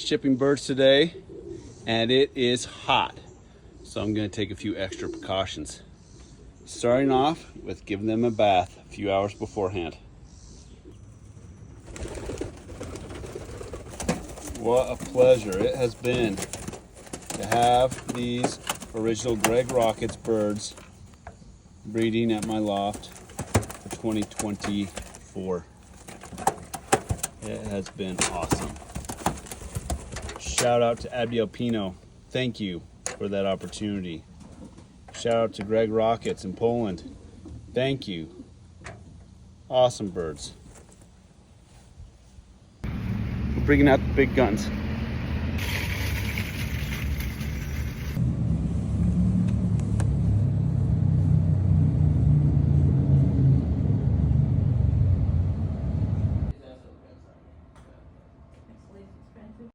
shipping birds today, and it is hot. So I'm going to take a few extra precautions. Starting off with giving them a bath a few hours beforehand. What a pleasure it has been to have these original Greg Rockets birds breeding at my loft for 2024. It has been awesome. Shout out to Abiel Pino. Thank you for that opportunity. Shout out to Greg Rockets in Poland. Thank you. Awesome birds. We're bringing out the big guns.